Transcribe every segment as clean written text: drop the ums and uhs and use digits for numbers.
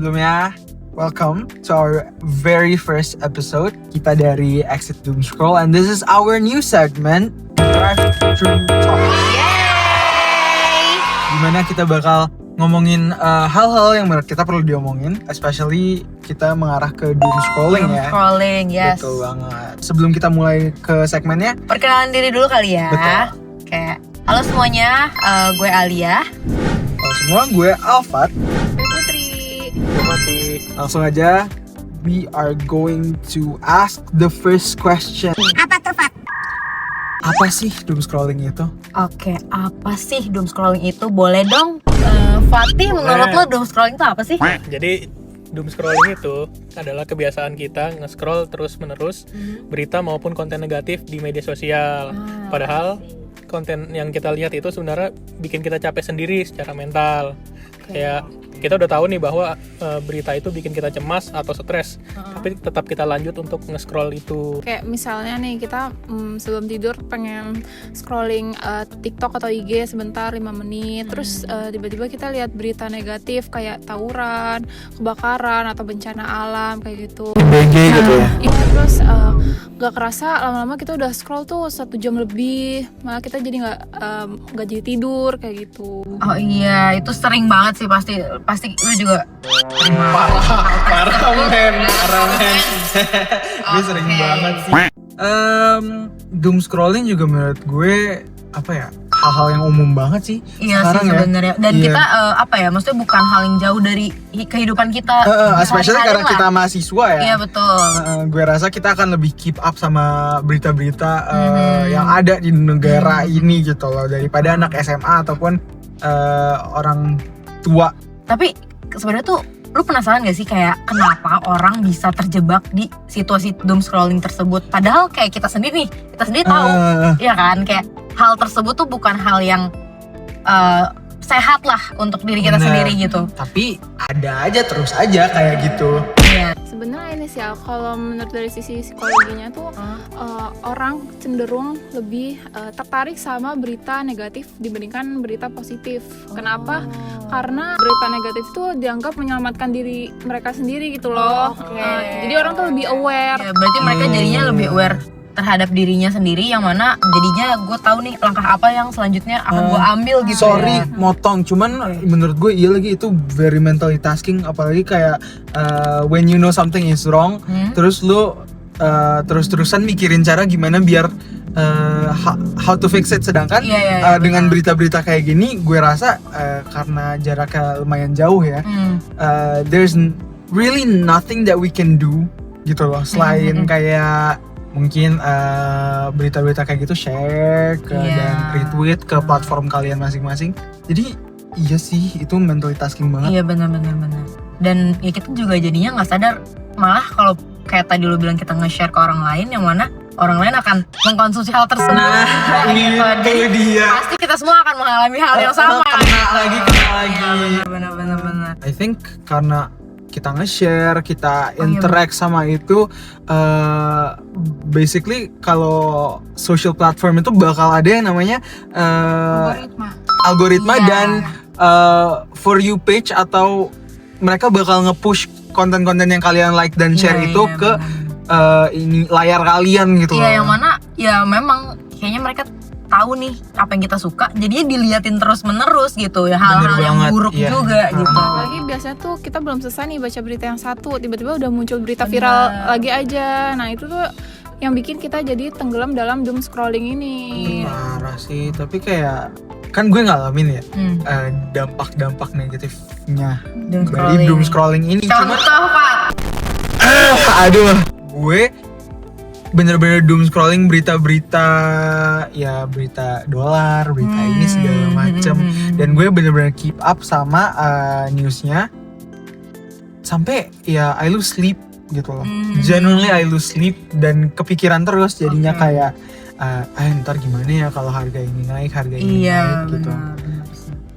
sebelumnya, welcome to our very first episode kita dari Exit Doom Scroll, and this is our new segment, Drive Through Talk. Yay! Dimana kita bakal ngomongin hal-hal yang menurut kita perlu diomongin, especially kita mengarah ke doom scrolling ya. Scrolling, yes. Betul banget. Sebelum kita mulai ke segmennya, perkenalan diri dulu kali ya. Betul. Kayak, halo semuanya, gue Alia. halo semua, gue Alfat. Gue Putri. Langsung aja, we are going to ask the first question. Apa tuh, Fat? Apa sih doom scrolling itu? Oke, apa sih doom scrolling itu? Boleh dong, Fatih, menurut lo doom scrolling itu apa sih? Jadi doom scrolling itu adalah kebiasaan kita nge-scroll terus-menerus berita maupun konten negatif di media sosial. Padahal konten yang kita lihat itu sebenarnya bikin kita capek sendiri secara mental. Kayak kita udah tahu nih bahwa berita itu bikin kita cemas atau stres, tapi tetap kita lanjut untuk nge-scroll itu. Kayak misalnya nih kita sebelum tidur pengen scrolling TikTok atau IG sebentar 5 menit, terus tiba-tiba kita lihat berita negatif kayak tawuran, kebakaran atau bencana alam kayak gitu. BG gitu ya? Iya, terus gak kerasa lama-lama kita udah scroll tuh 1 jam lebih, malah kita jadi nggak jadi tidur kayak gitu. Oh iya, itu sering banget sih, pasti lu juga. Parah men. Gue sering banget sih. Doom scrolling juga menurut gue apa ya, hal-hal yang umum banget sih. Iya sekarang sih sebenarnya. Dan Iya. kita maksudnya bukan hal yang jauh dari kehidupan kita. Especially sehari-hari karena lah. kita mahasiswa ya. Iya betul. Gue rasa kita akan lebih keep up sama berita-berita yang ada di negara ini gitu loh, daripada anak SMA ataupun orang tua. Tapi sebenarnya tuh lu penasaran gak sih kayak kenapa orang bisa terjebak di situasi doom scrolling tersebut? Padahal kayak kita sendiri tahu, ya kan? Kayak hal tersebut tuh bukan hal yang sehat lah untuk diri kita Bener. sendiri gitu. Tapi ada aja, terus aja kayak gitu. Iya. Sebenarnya ini sih Al, kalau menurut dari sisi psikologinya tuh orang cenderung lebih tertarik sama berita negatif dibandingkan berita positif. Kenapa? Karena berita negatif tuh dianggap menyelamatkan diri mereka sendiri gitu loh. Jadi orang tuh lebih aware. Ya, berarti mereka jadinya lebih aware terhadap dirinya sendiri, yang mana jadinya gue tahu nih langkah apa yang selanjutnya akan gue ambil gitu. Sorry motong, cuman menurut gue iya lagi itu very mentally tasking, apalagi kayak when you know something is wrong, terus lu terus-terusan mikirin cara gimana biar how to fix it, sedangkan dengan berita-berita kayak gini gue rasa karena jaraknya lumayan jauh ya, there's really nothing that we can do gitu loh, selain kayak mungkin berita-berita kayak gitu share ke dan retweet ke platform kalian masing-masing. Jadi iya sih, itu mentally tasking banget. Iya benar. Dan ya kita juga jadinya nggak sadar, malah kalau kayak tadi lu bilang kita nge-share ke orang lain, yang mana orang lain akan mengkonsumsi hal tersebut. Itu Jadi dia. pasti kita semua akan mengalami hal yang sama. Kena lagi. Benar. I think karena kita nge-share, kita interact sama itu, basically kalau social platform itu bakal ada yang namanya algoritma dan for you page, atau mereka bakal nge-push konten-konten yang kalian like dan share itu ke ini layar kalian gitu. Iya, yang mana ya memang kayaknya mereka tahu nih apa yang kita suka, jadinya diliatin terus-menerus gitu ya, hal-hal yang buruk juga gitu. Lagi biasanya tuh kita belum selesai nih baca berita yang satu, tiba-tiba udah muncul berita viral lagi aja. Nah itu tuh yang bikin kita jadi tenggelam dalam doom scrolling ini. Parah sih, tapi kayak kan gue ngalamin ya dampak-dampak negatifnya dari doom scrolling ini. Contoh Pak. Aduh, gue bener-bener doom scrolling berita-berita, ya berita dolar, berita ini segala macem, dan gue bener-bener keep up sama newsnya sampai ya I lose sleep gitu loh. Genuinely I lose sleep dan kepikiran terus, jadinya kayak ntar gimana ya kalau harga ini naik, harga ini naik gitu.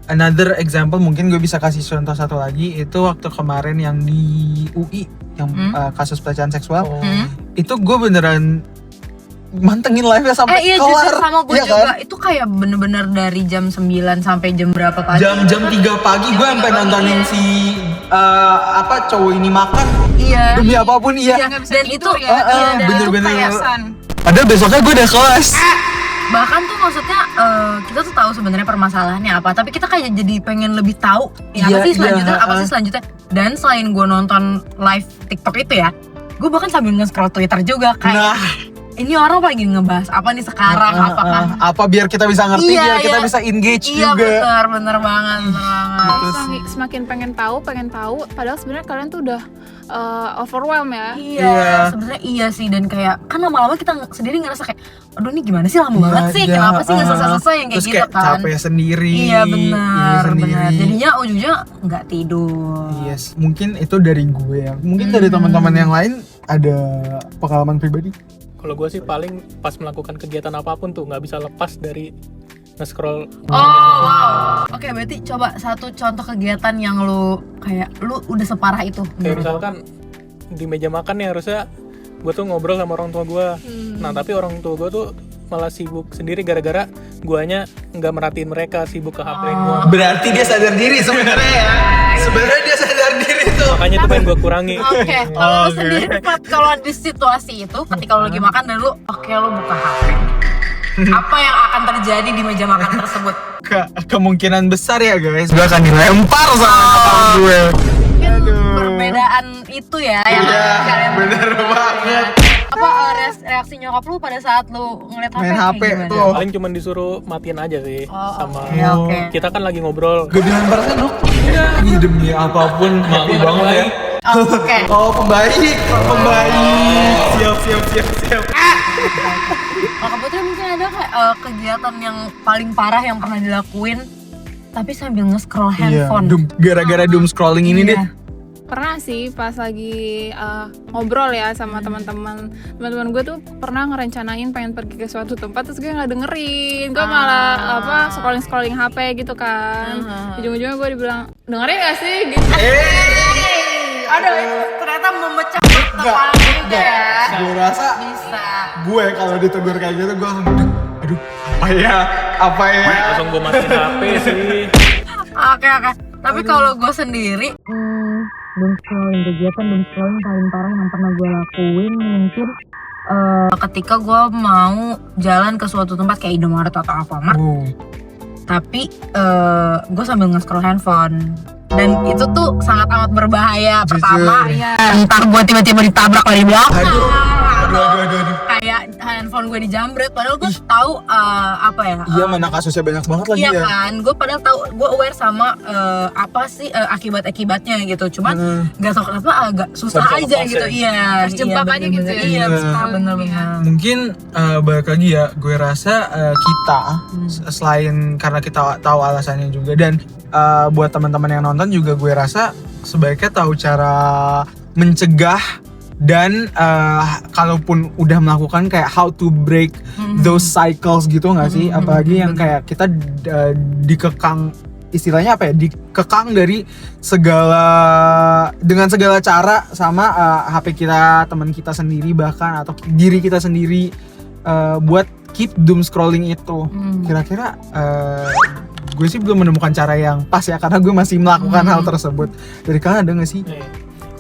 Another example, mungkin gue bisa kasih contoh satu lagi, itu waktu kemarin yang di UI yang kasus pelecehan seksual. Itu gue beneran mantengin live-nya sampai iya kelar. jujur sama gue Iya juga. kan? Itu kayak bener-bener dari jam 9 sampai jam berapa pagi? Jam 3 pagi gue sampai nontonin si cowok ini makan. Iya. Demi apapun iya. Dan itu bener-bener. itu kayak Padahal besoknya gue udah kelas. bahkan tuh maksudnya kita tuh tahu sebenarnya permasalahannya apa, tapi kita kayak jadi pengen lebih tahu ya apa Iya, sih selanjutnya, iya, apa sih selanjutnya. Dan selain gue nonton live TikTok itu ya, gue bahkan sambil nge-scroll Twitter juga kayak ini orang lagi ngebahas apa nih sekarang, apakah apa biar kita bisa ngerti, Iya, biar kita iya. bisa engage iya juga. bener banget. Gitu sih. Semakin pengen tahu, padahal sebenarnya kalian tuh udah overwhelmed ya. Iya. Sebenarnya iya sih, dan kayak kan lama-lama kita sendiri ngerasa kayak aduh ini gimana sih lama banget sih, Iya, kenapa sih nggak selesai yang kayak terus gitu kan. capek sendiri. Iya ini benar. sendiri. Jadinya ujungnya nggak tidur. Yes, mungkin itu dari gue ya. Mungkin dari teman-teman yang lain ada pengalaman pribadi. Kalau gue sih paling pas melakukan kegiatan apapun tuh nggak bisa lepas dari nge-scroll. Oh wow. Oke, berarti coba satu contoh kegiatan yang lu kayak lu udah separah itu. Kayak misalkan di meja makan nih harusnya gue tuh ngobrol sama orang tua gue. Nah tapi orang tua gue tuh malah sibuk sendiri gara-gara guanya nggak merhatiin mereka, sibuk ke HP gue. Berarti dia sadar diri sebenarnya ya. Sebenarnya dia sadar diri tuh. Makanya itu pengen gue kurangi. Oke, kalau lu sendiri Pat, kalau di situasi itu ketika lu lagi makan dan lu lu buka HP. Apa yang akan terjadi di meja makan tersebut? Kemungkinan besar ya guys, gue akan dilempar sama nyokap gue. Perbedaan itu ya yang kalian bener banget. apa reaksi nyokap lu pada saat lu ngeliat HP? Main HP kayak gimana? tuh. Paling cuman disuruh matiin aja sih sama Oke. kita kan lagi ngobrol. Gue dilempar kan dok. Ini demi apapun happy banget ya. Oke. Oh pembaik. Siap. Kakak Putri mungkin ada kayak kegiatan yang paling parah yang pernah dilakuin tapi sambil nge-scroll handphone. Gara-gara doom scrolling ini deh. Pernah sih pas lagi ngobrol ya sama teman-teman gue tuh pernah ngerencanain pengen pergi ke suatu tempat, terus gue nggak dengerin, gue malah scrolling HP gitu kan. Ujung-ujungnya gue dibilang dengerin gak sih gitu. Aduh, itu ternyata memecah kepala juga ya. Gue rasa Bisa. gue kalau ditegur kayak gitu gue langsung aduh apa ya. Langsung gue matiin HP sih. Oke. Tapi kalau gue sendiri kegiatan doom scrolling paling parah yang pernah gue lakuin mungkin ketika gue mau jalan ke suatu tempat kayak Indomaret atau Alfamart, tapi gue sambil nge-scroll handphone. Dan itu tuh sangat amat berbahaya. Pertama ya entah gue tiba-tiba ditabrak dari belakang. Aduh. Kayak handphone gue dijambret, padahal gue tahu Iya, mana kasusnya banyak banget lagi iya ya. kan, gue padahal tahu, gue aware sama apa sih akibat-akibatnya gitu, cuman nggak tahu kenapa agak susah Bisa aja lepas gitu. ya. Iya, Terjebak iya, aja gitu ya. Iya, Iya. bener-bener. Mungkin balik lagi ya, gue rasa kita selain karena kita tahu alasannya juga, dan buat teman-teman yang nonton juga gue rasa sebaiknya tahu cara mencegah dan kalaupun udah melakukan kayak how to break those cycles gitu nggak sih, apalagi yang kayak kita dikekang, istilahnya apa ya, dikekang dari dengan segala cara sama HP kita, teman kita sendiri bahkan atau diri kita sendiri buat keep doom scrolling itu. Kira-kira gue sih belum menemukan cara yang pas ya, karena gue masih melakukan hal tersebut. Dari kalian ada nggak sih?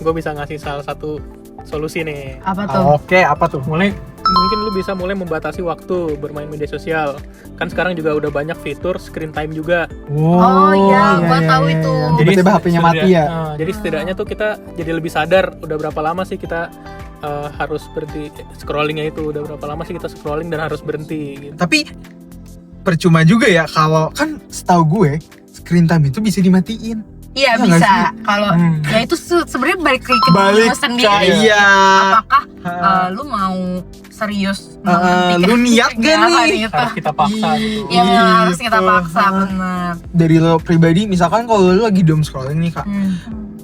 Gue bisa ngasih salah satu solusi nih. Apa tuh? Oke, apa tuh? Mungkin lu bisa mulai membatasi waktu bermain media sosial. Kan sekarang juga udah banyak fitur screen time juga. Oh iya, gue tahu itu. Tiba-tiba HP-nya mati ya. Jadi setidaknya tuh kita jadi lebih sadar udah berapa lama sih kita harus berhenti scrollingnya itu. Udah berapa lama sih kita scrolling dan harus berhenti gitu. Tapi percuma juga ya, kalau kan setahu gue screen time itu bisa dimatiin. Iya Iya nggak bisa. sih? Kalau ya itu sebenarnya balik ke diri lu sendiri. Iya. Apakah lu mau serius Lu niat gak nih? Harus kita paksa gitu. Iya memang harus kita Gitu. paksa, benar. Dari lo pribadi, misalkan kalau lo lagi doom scrolling nih kak,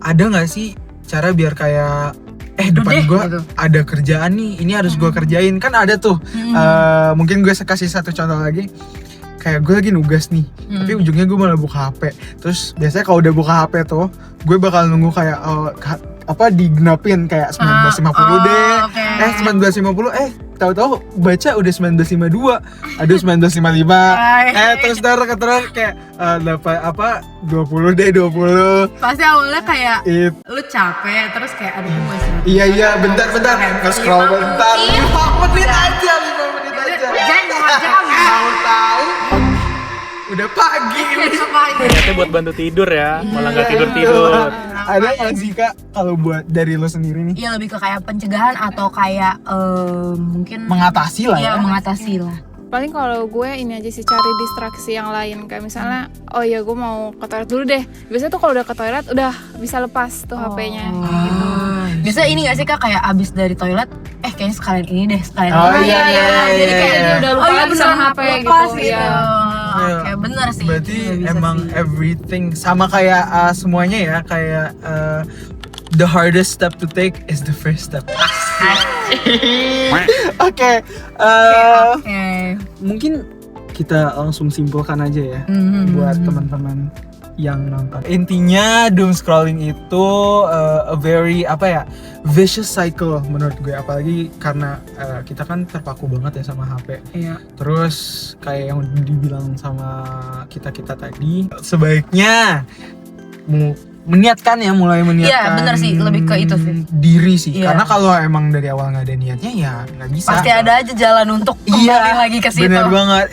ada nggak sih cara biar kayak depan deh, gue gitu. ada kerjaan nih, ini harus gue kerjain, kan ada tuh. Mungkin gue kasih satu contoh lagi. kayak gue lagi nugas nih, tapi ujungnya gue malah buka HP. Terus biasanya kalau udah buka HP tuh, gue bakal nunggu kayak digenapin kayak 19.50 deh. Okay. 19.50 tahu-tahu baca udah 19.52. Aduh 19.55. Terus terus kayak 20 deh 20. Pasti awalnya kayak lu capek terus kayak aduh gue masih. Iya bentar nge-scroll bentar. 5 menit aja. Tahu udah pagi. Ternyata buat bantu tidur ya, malah nggak tidur. Ada nggak sih Kak kalau buat dari lo sendiri nih? Iya lebih ke kayak pencegahan atau kayak mungkin mengatasi lah ya. ya. Mengatasi lah. Paling kalau gue ini aja sih, cari distraksi yang lain. Kayak misalnya, oh ya gue mau ke toilet dulu deh. Biasanya tuh kalau udah ke toilet udah bisa lepas tuh HP-nya gitu. Biasanya ini gak sih Kak, kayak abis dari toilet kayaknya sekalian ini deh, sekalian iya. Jadi kayak iya. Udah lupa lagi sama HP gitu ya. Kayak bener sih. Berarti emang everything sama kayak semuanya ya, kayak the hardest step to take is the first step. Oke. Mungkin kita langsung simpulkan aja ya buat teman-teman yang nonton. Intinya doom scrolling itu a very vicious cycle menurut gue, apalagi karena kita kan terpaku banget ya sama HP. Iya. Terus kayak yang dibilang sama kita tadi, sebaiknya mulai meniatkan. Iya bener sih, lebih ke itu sih. Diri sih, Iya. karena kalau emang dari awal nggak ada niatnya ya nggak bisa. Pasti ada aja jalan untuk kembali lagi ke situ. Bener banget.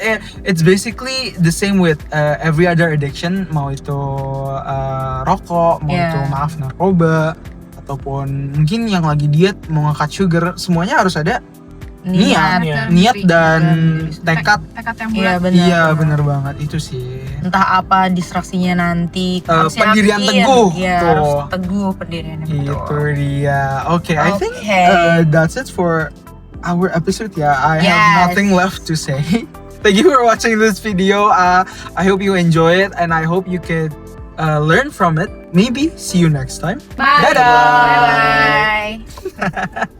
It's basically the same with every other addiction, mau itu rokok, mau itu narkoba, ataupun mungkin yang lagi diet mau nge-cut sugar, semuanya harus ada niat dan tekad yang bulat. Iya bener banget itu sih. Entah apa distraksinya nanti, pendirian teguh harus teguh pendiriannya. Itu dia. Okay, I think that's it for our episode ya. I have nothing left to say. Thank you for watching this video. I hope you enjoy it and I hope you can learn from it. Maybe see you next time. Bye. Dadah. Bye.